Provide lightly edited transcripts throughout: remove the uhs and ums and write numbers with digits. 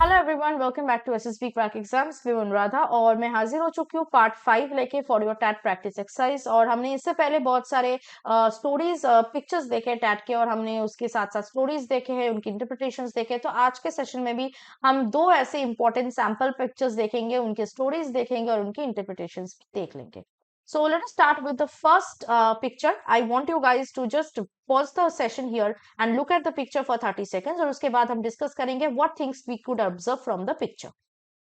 Hello everyone, welcome back to SSB crack exams with Anuradha. और मैं हाजिर हो चुकी हूँ पार्ट 5 लेके for your TAT practice exercise. और हमने इससे पहले बहुत सारे स्टोरीज पिक्चर्स देखे टैट के, और हमने उसके साथ साथ स्टोरीज देखे हैं, उनकी इंटरप्रिटेशंस देखे। तो आज के सेशन में भी हम दो ऐसे इंपॉर्टेंट सैम्पल पिक्चर्स देखेंगे, उनके स्टोरीज देखेंगे और उनकी इंटरप्रिटेशंस देख लेंगे। So let us start with the first picture. I want you guys to just pause the session here and look at the picture for 30 seconds, और उसके बाद हम डिस्कस करेंगे what things we could observe from the picture.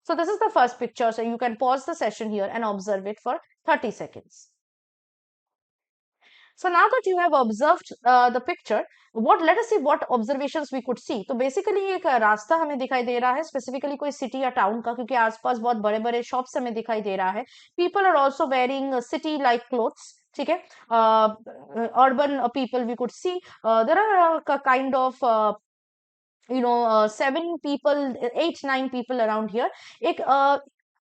So this is the first picture, so you can pause the session here and observe it for 30 seconds. So now that you have observed the picture, let us see what observations we could see. तो basically एक रास्ता हमें दिखाई दे रहा है, specifically कोई city या town का, क्योंकि आसपास बहुत बड़े बड़े shops हमें दिखाई दे रहा है. People are also wearing city like clothes. ठीक है, urban people we could see. There are a kind of 7 people, 8 9 people around here. एक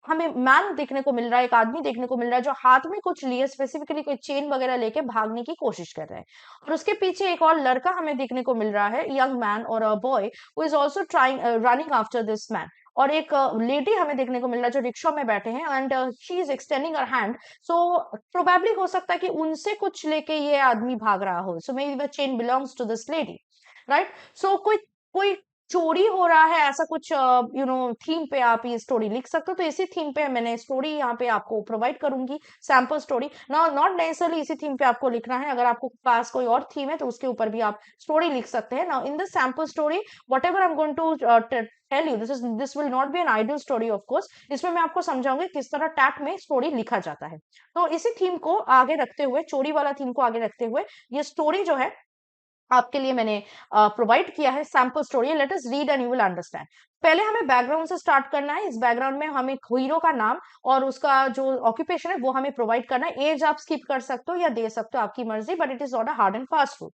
हमें मैन देखने को मिल रहा है, एक आदमी देखने को मिल रहा है जो हाथ में कुछ लिए, स्पेसिफिकली कोई चेन वगैरह लेके भागने की कोशिश कर रहा है। और उसके पीछे एक और लड़का हमें देखने को मिल रहा है, यंग मैन और a boy who is also trying running after this man. और एक लेडी हमें देखने को मिल रहा है जो रिक्शा में बैठे हैं, and she is extending her hand. So probably हो सकता है कि उनसे कुछ लेके ये आदमी भाग रहा हो। So maybe the chain belongs to this lady, right. So कोई कोई चोरी हो रहा है, ऐसा कुछ थीम पे आप ये स्टोरी लिख सकते हो। तो इसी थीम पे मैंने स्टोरी यहाँ पे आपको प्रोवाइड करूंगी, सैम्पल स्टोरी ना, नॉट नेसेसरली इसी थीम पे आपको लिखना है। अगर आपको पास कोई और थीम है तो उसके ऊपर भी आप स्टोरी लिख सकते हैं। Now in the sample story, whatever I am going to tell you, this will not be an ideal story of course. इसमें मैं आपको समझाऊंगी किस तरह टैट में स्टोरी लिखा जाता है। तो इसी थीम को आगे रखते हुए, चोरी वाला थीम को आगे रखते हुए, ये स्टोरी जो है आपके लिए मैंने प्रोवाइड किया है, sample story. Let us read and you will understand. पहले हमें बैकग्राउंड से स्टार्ट करना है। इस बैकग्राउंड में हमें हीरो का नाम और उसका जो ऑक्यूपेशन है वो हमें प्रोवाइड करना है। एज आप स्किप कर सकते हो या दे सकते हो, आपकी मर्जी, but it is not a hard and fast rule.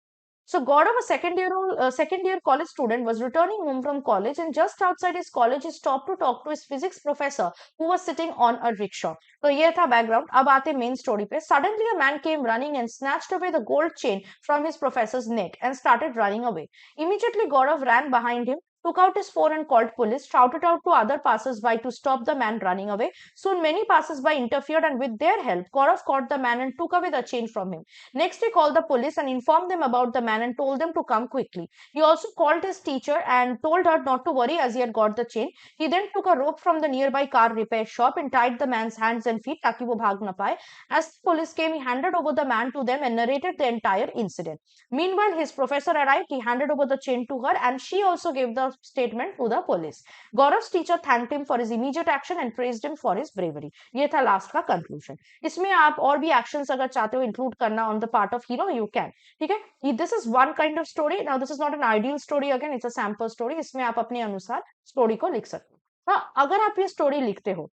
So Gaurav, a second year college student, was returning home from college, and just outside his college, he stopped to talk to his physics professor, who was sitting on a rickshaw. तो ये था background. अब आते main story पे। Suddenly, a man came running and snatched away the gold chain from his professor's neck and started running away. Immediately, Gaurav ran behind him, took out his phone and called police, shouted out to other passers-by to stop the man running away. Soon, many passers-by interfered, and with their help, Gaurav caught the man and took away the chain from him. Next, he called the police and informed them about the man and told them to come quickly. He also called his teacher and told her not to worry as he had got the chain. He then took a rope from the nearby car repair shop and tied the man's hands and feet ताकि वो भाग ना पाए. As the police came, he handed over the man to them and narrated the entire incident. Meanwhile, his professor arrived. He handed over the chain to her and she also gave the statement to the police. Gaurav's teacher thanked him for his immediate action and praised him for his bravery. ये था last का conclusion. इसमें आप और भी actions अगर चाहते हो इंक्लूड करना on the part of hero, you can. ठीक है, this is one kind of story. Now this is not an ideal story, again it's a sample story. इसमें आप अपने अनुसार स्टोरी को लिख सकते हो। हाँ, अगर आप ये स्टोरी लिखते हो,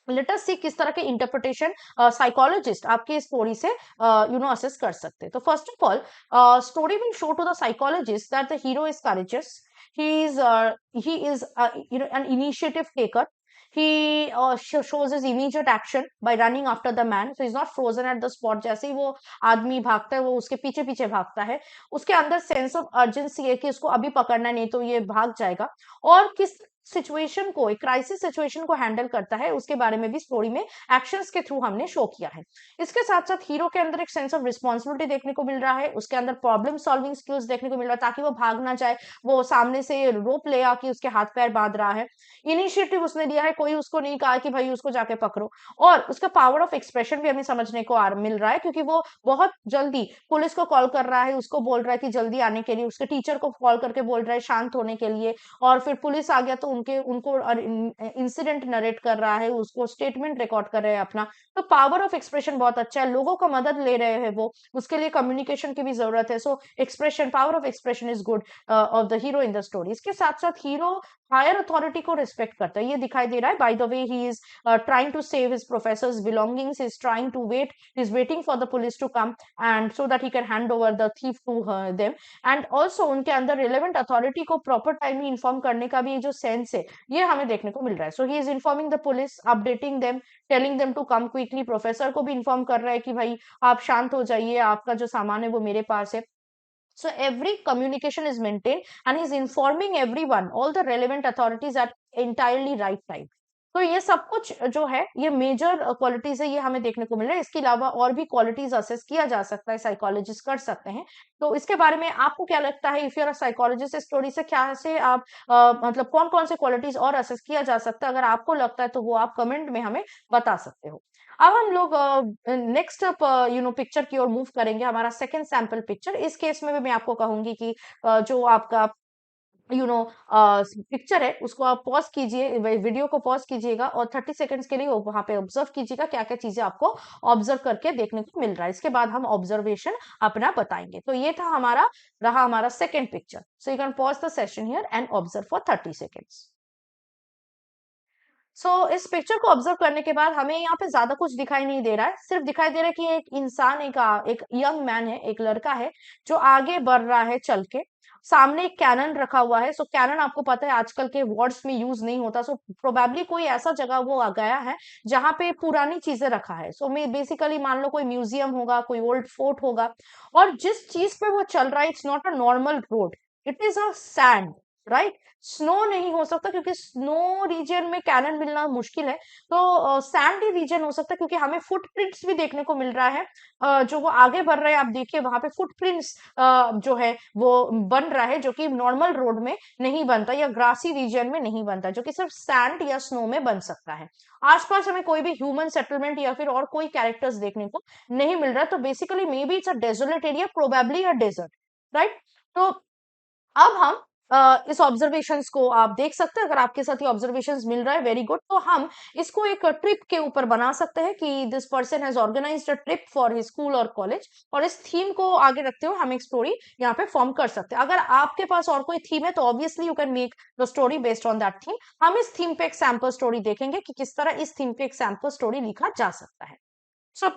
लेट अस सी किस तरह के इंटरप्रिटेशन साइकोलॉजिस्ट आपके स्टोरी से असेस कर सकते हैं। तो first of all, story will show to the psychologist that the hero is courageous, he is an initiative taker. He shows his immediate action by running after the man, so he's not frozen at the spot। जैसे ही वो आदमी भागता है वो उसके पीछे पीछे भागता है। उसके अंदर सेंस ऑफ अर्जेंसी है कि इसको अभी पकड़ना, नहीं तो ये भाग जाएगा। और किस सिचुएशन को, एक क्राइसिस सिचुएशन को हैंडल करता है, उसके बारे में भी स्टोरी में एक्शंस के थ्रू हमने शो किया है। इसके साथ साथ हीरो के अंदर एक सेंस ऑफ रिस्पॉन्सिबिलिटी देखने को मिल रहा है, उसके अंदर प्रॉब्लम सॉल्विंग स्किल्स देखने को मिल रहा है ताकि वो भाग ना जाए। वो सामने से रोप ले आके उसके हाथ पैर बांध रहा है। इनिशिएटिव उसने लिया है, कोई उसको नहीं कहा कि भाई उसको जाके पकड़ो। और उसका पावर ऑफ एक्सप्रेशन भी हमें समझने को मिल रहा है, क्योंकि वो बहुत जल्दी पुलिस को कॉल कर रहा है, उसको बोल रहा है कि जल्दी आने के लिए, उसके टीचर को कॉल करके बोल रहा है शांत होने के लिए। और फिर पुलिस आ गया तो उनको इंसिडेंट नरेट कर रहा है, उसको स्टेटमेंट रिकॉर्ड कर रहे हैं अपना। तो पावर ऑफ एक्सप्रेशन बहुत अच्छा है, लोगों का मदद ले रहे हैं वो, उसके लिए कम्युनिकेशन की भी जरूरत है। So expression, power of expression is good of the hero in the story. इसके साथ साथ हीरो हायर अथॉरिटी को रिस्पेक्ट करता है, ये दिखाई दे रहा है। By the way, he is trying to save his professor's belongings, is trying to wait, is waiting for the police to come and so that he can hand over the thief to them. And also उनके अंदर relevant authority को proper time में inform करने का भी जो sense है, ये हमें देखने को मिल रहा है। So he is informing the police, updating them, telling them to come quickly. Professor को भी इन्फॉर्म कर रहा है कि भाई आप शांत हो जाइए, आपका जो सामान है वो मेरे पास है। So every communication is maintained and he's informing everyone, all the relevant authorities at entirely right time। तो ये सब कुछ जो है ये मेजर क्वालिटीज है, ये हमें देखने को मिल रहा है। इसके अलावा और भी क्वालिटीज असेस किया जा सकता है, साइकोलॉजिस्ट कर सकते हैं। तो इसके बारे में आपको क्या लगता है, if you are a psychologist, story से क्या से आप मतलब कौन कौन से क्वालिटीज और असेस किया जा सकता है, अगर आपको लगता है तो वो आप कमेंट में हमें बता सकते हो। अब हम लोग नेक्स्ट पिक्चर की ओर मूव करेंगे, हमारा सेकंड सैंपल पिक्चर। इस केस में भी मैं आपको कहूंगी कि जो आपका यू नो पिक्चर है उसको आप पॉज कीजिए, वीडियो को पॉज कीजिएगा और 30 सेकंड्स के लिए वहां पे ऑब्जर्व कीजिएगा क्या क्या चीजें आपको ऑब्जर्व करके देखने को मिल रहा है। इसके बाद हम ऑब्जर्वेशन अपना बताएंगे। तो ये था हमारा second picture. So you can pause the session here and observe for 30 seconds. इस पिक्चर को ऑब्जर्व करने के बाद हमें यहाँ पे ज्यादा कुछ दिखाई नहीं दे रहा है, सिर्फ दिखाई दे रहा है कि एक इंसान, एक यंग मैन है, एक लड़का है जो आगे बढ़ रहा है चल के। सामने एक कैनन रखा हुआ है। कैनन आपको पता है आजकल के वॉर्स में यूज नहीं होता। प्रोबेबली कोई ऐसा जगह वो आ गया है जहां पे पुरानी चीजें रखा है। मैं बेसिकली मान लो कोई म्यूजियम होगा, कोई ओल्ड फोर्ट होगा। और जिस चीज पे वो चल रहा है, it's not a normal road, it is a sand, right. Snow नहीं हो सकता क्योंकि स्नो रीजन में कैनन मिलना मुश्किल है। तो सैंडी रीजन हो सकता है क्योंकि हमें फुटप्रिंट्स भी देखने को मिल रहा है। जो वो आगे बढ़ रहे हैं, आप देखिए वहां पे फुटप्रिंट्स जो है वो बन रहा है, जो कि नॉर्मल रोड में नहीं बनता या ग्रासी रीजन में नहीं बनता, जो कि सिर्फ सैंड या स्नो में बन सकता है। आसपास हमें कोई भी ह्यूमन सेटलमेंट या फिर और कोई कैरेक्टर्स देखने को नहीं मिल रहा। तो basically may be it's a desolate area, probably a desert, right. तो अब हम इस ऑब्जर्वेशंस को आप देख सकते हैं। अगर आपके साथ ये ऑब्जर्वेशंस मिल रहा है, वेरी गुड। तो हम इसको एक ट्रिप के ऊपर बना सकते हैं कि this person has organised a trip for his school और कॉलेज, और इस थीम को आगे रखते हुए हम एक स्टोरी यहाँ पे फॉर्म कर सकते हैं। अगर आपके पास और कोई थीम है तो obviously you can make the story based on that theme. हम इस थीम पे एक सैंपल स्टोरी देखेंगे कि किस तरह इस थीम पे एक सैंपल स्टोरी लिखा जा सकता है।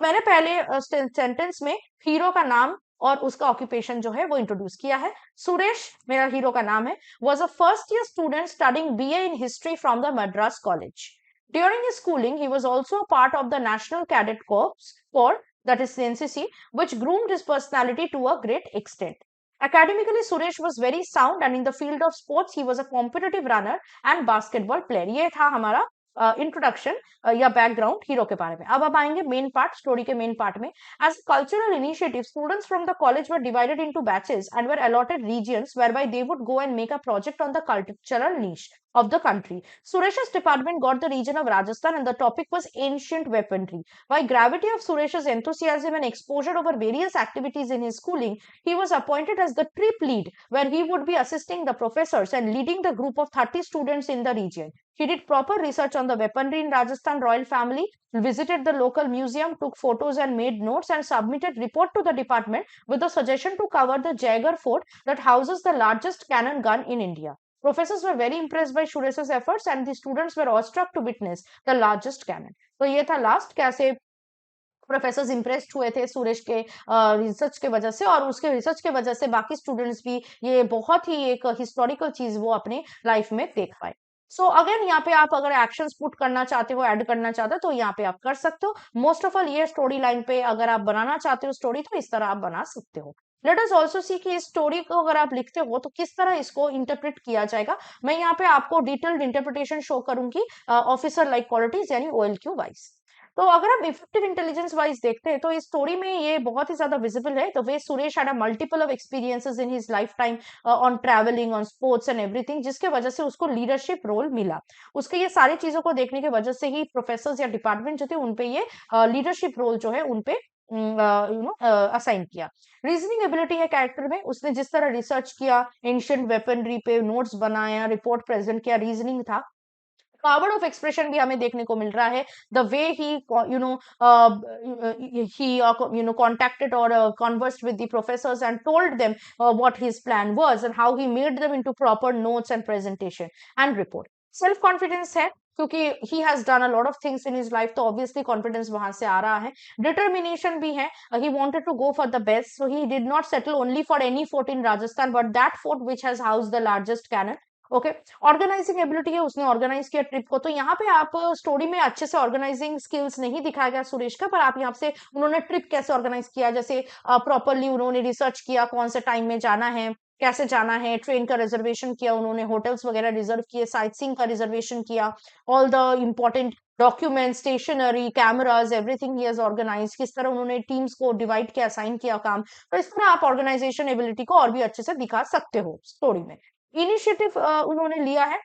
मैंने पहले सेंटेंस में हीरो का नाम और उसका ऑक्यूपेशन जो है वो इंट्रोड्यूस किया है। सुरेश मेरा हीरो का नाम है, was a first year student studying BA in history from the Madras college. During his schooling he was also a part of the national cadet corps, that is NCC, which groomed his personality to a great extent. Academically, Suresh was very sound, and in the field of sports, he was a competitive runner and basketball player. ये था हमारा introduction या background hero के बारे में। अब आएंगे main part, story के मेन पार्ट में। As cultural initiative, students from the college were divided into batches and were allotted regions whereby they would go and make a project on the cultural niche of the country. Suresh's department got the region of Rajasthan and the topic was ancient weaponry. By gravity of Suresh's enthusiasm and exposure over various activities in his schooling, he was appointed as the trip lead, where he would be assisting the professors and leading the group of 30 students in the region. He did proper research on the weaponry in Rajasthan royal family, visited the local museum, took photos and made notes, and submitted report to the department with a suggestion to cover the Jagar fort that houses the largest cannon gun in India. Professors were very impressed by Suresh's efforts and the students were awestruck to witness the largest cannon. तो ये था last, कैसे professor impressed हुए थे सुरेश के research के वजह से, और उसके रिसर्च के वजह से बाकी स्टूडेंट्स भी ये बहुत ही एक हिस्टोरिकल चीज वो अपने लाइफ में देख पाए। अगेन यहाँ पे आप अगर एक्शंस पुट करना चाहते हो, ऐड करना चाहते हो, तो यहाँ पे आप कर सकते हो। मोस्ट ऑफ ऑल ये स्टोरी लाइन पे अगर आप बनाना चाहते हो स्टोरी, तो इस तरह आप बना सकते हो। लेट अस ऑल्सो सी कि इस स्टोरी को अगर आप लिखते हो तो किस तरह इसको इंटरप्रेट किया जाएगा। मैं यहाँ पे आपको डिटेल्ड इंटरप्रिटेशन शो करूंगी ऑफिसर लाइक क्वालिटीज यानी OLQ वाइज। तो अगर हम इफेक्टिव इंटेलिजेंस वाइज देखते हैं तो इस स्टोरी में ये बहुत ही ज्यादा विजिबल है। The way Suresh had a multiple of experiences in his life time on travelling, on sports and everything, जिसके वजह से उसको लीडरशिप रोल मिला। उसके ये सारी चीजों को देखने की वजह से ही प्रोफेसर या डिपार्टमेंट जो थे उनपे ये लीडरशिप रोल जो है उनपे असाइन किया। रीजनिंग एबिलिटी है कैरेक्टर में, उसने जिस तरह रिसर्च किया, एंशिएंट वेपनरी पे नोट्स बनाया, रिपोर्ट प्रेजेंट किया, रीजनिंग था। पावर ऑफ एक्सप्रेशन भी हमें देखने को मिल रहा है। The way he contacted or conversed with the professors and told them what his plan was and how he made them into proper notes and presentation and report. Self confidence है क्योंकि he has done a lot of things in his life, तो obviously confidence वहां से आ रहा है। Determination भी है, he wanted to go for the best, so he did not settle only for any fort in Rajasthan but that fort which has house the largest cannon. Okay, organising ability है, उसने organise किया trip को। तो यहाँ पे आप story में अच्छे से ऑर्गेनाइजिंग स्किल्स नहीं दिखाया गया सुरेश का, पर आप यहाँ से उन्होंने ट्रिप कैसे ऑर्गेनाइज किया, जैसे प्रॉपरली उन्होंने रिसर्च किया कौन से टाइम में जाना है, कैसे जाना है, ट्रेन का रिजर्वेशन किया उन्होंने, होटल्स वगैरह रिजर्व किए, साइट सीइंग का रिजर्वेशन किया, all the important document, stationery, cameras, everything he has organised. किस तरह उन्होंने टीम्स को डिवाइड किया, असाइन किया काम। तो इस तरह आप ऑर्गेनाइजेशन एबिलिटी को और भी अच्छे से दिखा सकते हो स्टोरी में। इनिशिएटिव उन्होंने लिया है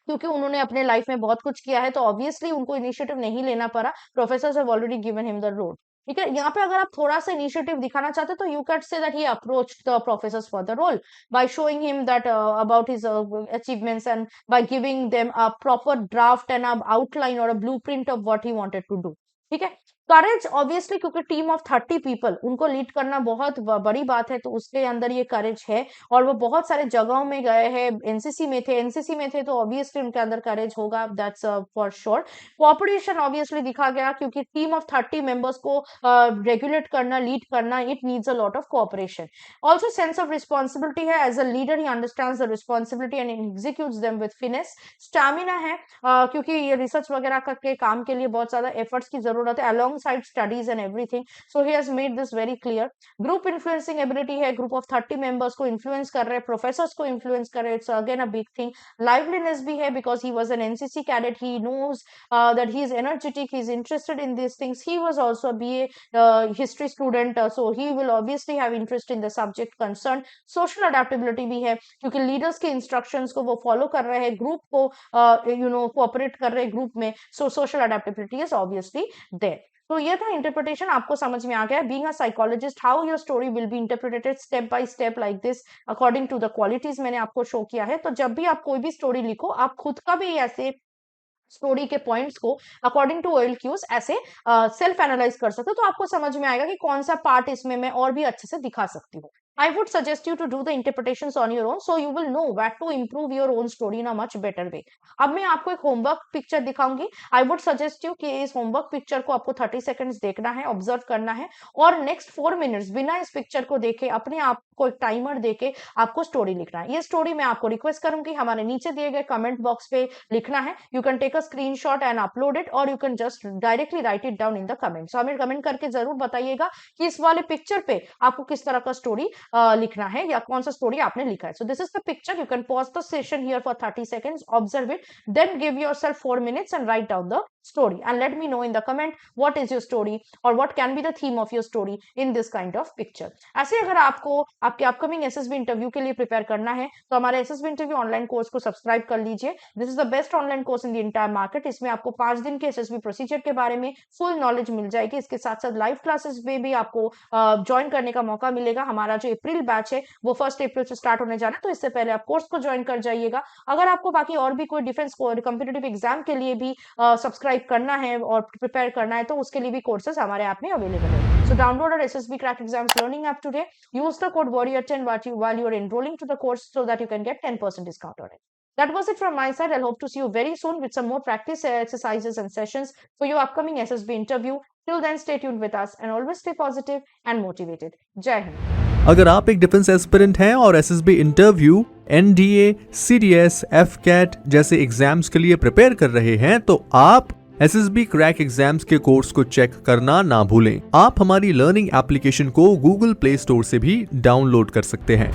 क्योंकि उन्होंने अपने लाइफ में बहुत कुछ किया है, तो ऑब्वियसली उनको इनिशिएटिव नहीं लेना पड़ा। Professors have already given him the road. ठीक है, यहाँ पे अगर आप थोड़ा सा इनिशिएटिव दिखाना चाहते हो तो you can say that he approached the professors for the role by showing him that about his achievements and by giving them a proper draft and a outline और a blueprint of what he wanted to do. ठीक है, courage obviously क्योंकि team of 30 people उनको lead करना बहुत बड़ी बात है, तो उसके अंदर ये करेज है। और वो बहुत सारे जगहों में गए हैं, एनसीसी में थे तो ऑब्वियसली उनके अंदर करेज होगा, that's for sure. Cooperation obviously दिखा गया क्योंकि टीम ऑफ 30 मेंबर्स को रेगुलेट करना, लीड करना, it needs a lot of cooperation. Also sense of responsibility है, as a leader he understands the responsibility and executes them with finesse. Stamina है क्योंकि ये रिसर्च वगैरह के काम के लिए बहुत ज्यादा एफर्ट्स की जरूरत है alongside studies and everything, so he has made this very clear. Group influencing ability है, group of 30 members को influence कर रहे हैं, professors को influence कर रहे हैं, it's again a big thing. Liveliness भी है because he was an NCC cadet, he knows that he is energetic, he is interested in these things. He was also a BA history student, so he will obviously have interest in the subject concerned. Social adaptability भी है क्योंकि leaders के instructions को वो follow कर रहे हैं, group को cooperate कर रहे हैं group में, so social adaptability is obviously there. तो ये था इंटरप्रिटेशन, आपको समझ में आ गया। Being a psychologist how your story will be interpreted step by step like this according to the qualities मैंने आपको शो किया है। तो जब भी आप कोई भी स्टोरी लिखो, आप खुद का भी ऐसे स्टोरी के पॉइंट्स को अकॉर्डिंग टू OLQs ऐसे सेल्फ एनालाइज कर सकते हो, तो आपको समझ में आएगा कि कौन सा पार्ट इसमें मैं और भी अच्छे से दिखा सकती हूँ। I would suggest you to do the interpretations on your own, so you will know where to improve your own story in a much better way. अब मैं आपको एक होमवर्क पिक्चर दिखाऊंगी। I would suggest you कि इस homework picture को आपको 30 seconds देखना है, ऑब्जर्व करना है और नेक्स्ट 4 मिनट्स बिना इस पिक्चर को देखे अपने आप को एक टाइमर देके आपको स्टोरी लिखना है। ये स्टोरी मैं आपको रिक्वेस्ट करूंगी हमारे नीचे दिए गए कमेंट बॉक्स पे लिखना है। You can take a screenshot and upload it और you can just directly write it down in the comments. हमें कमेंट करके जरूर बताइएगा कि इस वाले पिक्चर पे आपको किस तरह का स्टोरी लिखना है या कौन सा स्टोरी आपने लिखा है। So this is the picture, you can pause the session here for 30 seconds, observe it, then give yourself 4 minutes and write down the story and let me know in the comment what is your story or what can be the theme of your story in this kind of picture. ऐसे अगर आपको आपके upcoming SSB interview के लिए prepare करना है तो हमारे एसएसबी इंटरव्यू ऑनलाइन कोर्स को सब्सक्राइब कर लीजिए। This is the best online course in the entire market. इसमें आपको 5 दिन के एसएसबी प्रोसीजर के बारे में फुल नॉलेज मिल जाएगी। इसके साथ साथ लाइव क्लासेस में भी आपको ज्वाइन करने का मौका मिलेगा। हमारा जो अप्रैल बैच है वो 1 अप्रैल से स्टार्ट होने जा रहा है, तो इससे पहले आप कोर्स को ज्वाइन कर जाइएगा। अगर आपको बाकी और भी कोई डिफेंस कॉम्पिटिटिव एग्जाम के लिए भी सब्सक्राइब करना है और प्रिपेयर करना है तो उसके लिए भी कोर्सेज हमारे ऐप में अवेलेबल है। So download our SSB crack exams learning app today, use the code warrior10 while you are enrolling to the course so that you can get 10% discount on it. That was it from my side. I'll hope to see you very soon with some more practice exercises and sessions for your upcoming SSB interview. Till then, stay tuned with us and always stay positive and motivated. Jai Hind. अगर आप एक defence aspirant हैं और SSB interview, NDA, CDS, FCAT जैसे exams के लिए prepare कर रहे हैं तो आप एसएसबी क्रैक एग्जाम्स के कोर्स को चेक करना ना भूलें। आप हमारी लर्निंग एप्लीकेशन को गूगल प्ले स्टोर से भी डाउनलोड कर सकते हैं।